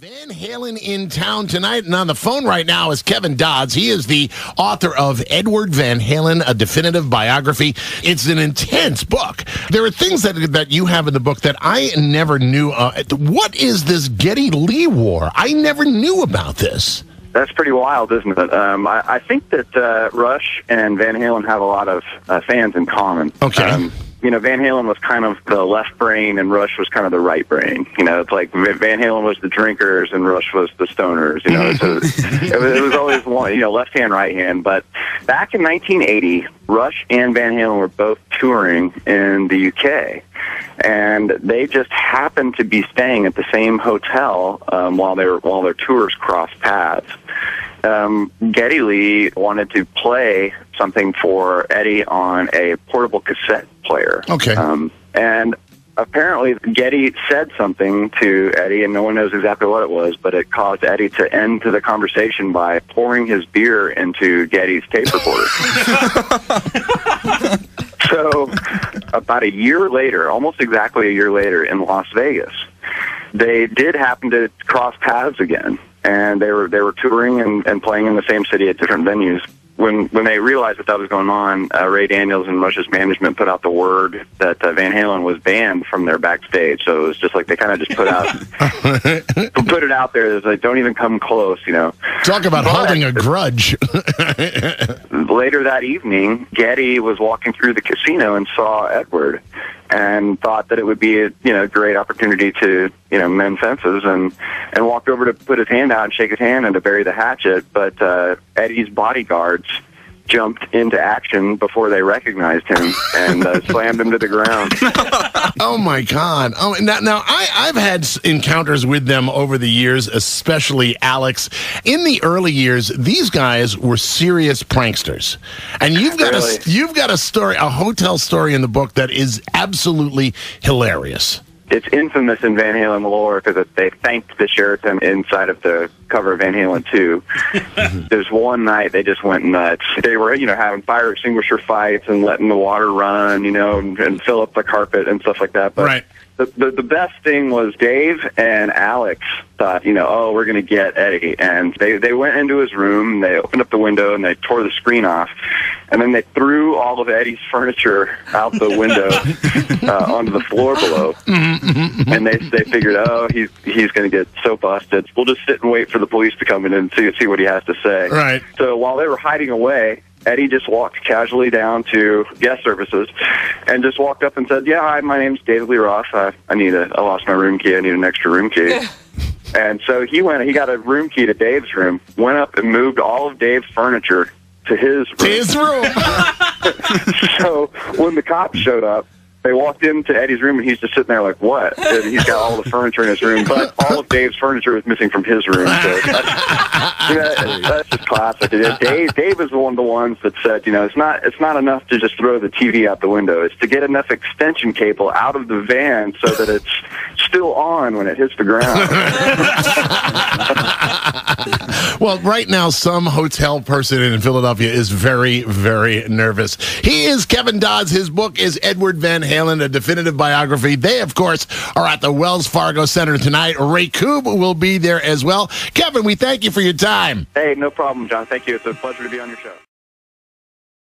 Van Halen in town tonight, and on the phone right now is Kevin Dodds. He is the author of Edward Van Halen, a definitive biography. It's an intense book. There are things that you have in the book that I never knew. What is this Geddy Lee War? I never knew about this. That's pretty wild, isn't it? I think that Rush and Van Halen have a lot of fans in common. Okay. Van Halen was kind of the left brain, and Rush was kind of the right brain. It's like Van Halen was the drinkers, and Rush was the stoners. It was always one, left hand, right hand. But back in 1980, Rush and Van Halen were both touring in the UK, and they just happened to be staying at the same hotel while their tours crossed paths. Geddy Lee wanted to play something for Eddie on a portable cassette player. Okay. And apparently Geddy said something to Eddie, and no one knows exactly what it was, but it caused Eddie to end the conversation by pouring his beer into Geddy's tape recorder. So about a year later, almost exactly a year later, in Las Vegas, they did happen to cross paths again. And they were touring and playing in the same city at different venues. When they realized that was going on, Ray Daniels and Rush's management put out the word that Van Halen was banned from their backstage. So it was just like they kind of just put it out there. It's like, don't even come close, Talk about holding a grudge. Later that evening, Geddy was walking through the casino and saw Edward, and thought that it would be a great opportunity to mend fences, and walked over to put his hand out and shake his hand and to bury the hatchet. But Eddie's bodyguards jumped into action before they recognized him and slammed him to the ground. Oh my God! Oh, now I've had encounters with them over the years, especially Alex. In the early years, these guys were serious pranksters, and you've got a story, a hotel story in the book that is absolutely hilarious. It's infamous in Van Halen lore because they thanked the Sheraton inside of the cover of Van Halen 2. There's one night they just went nuts. They were, having fire extinguisher fights and letting the water run, and fill up the carpet and stuff like that. But right. The best thing was Dave and Alex thought, we're going to get Eddie. And they went into his room, they opened up the window, and they tore the screen off. And then they threw all of Eddie's furniture out the window onto the floor below. And they figured, he's going to get so busted. We'll just sit and wait for the police to come in and see what he has to say. Right. So while they were hiding away, Eddie just walked casually down to guest services and just walked up and said, "Yeah, hi, my name's David Lee Roth. I lost my room key. I need an extra room key." And so he got a room key to Dave's room, went up and moved all of Dave's furniture to his room. So when the cops showed up, they walked into Eddie's room, and he's just sitting there like, what? And he's got all the furniture in his room, but all of Dave's furniture was missing from his room. So that's just classic. Dave is one of the ones that said, it's not enough to just throw the TV out the window. It's to get enough extension cable out of the van so that it's still on when it hits the ground. Well, right now, some hotel person in Philadelphia is very, very nervous. He is Kevin Dodds. His book is Edward Van Halen, a definitive biography. They, of course, are at the Wells Fargo Center tonight. Ray Koob will be there as well. Kevin, we thank you for your time. Hey, no problem, John. Thank you. It's a pleasure to be on your show.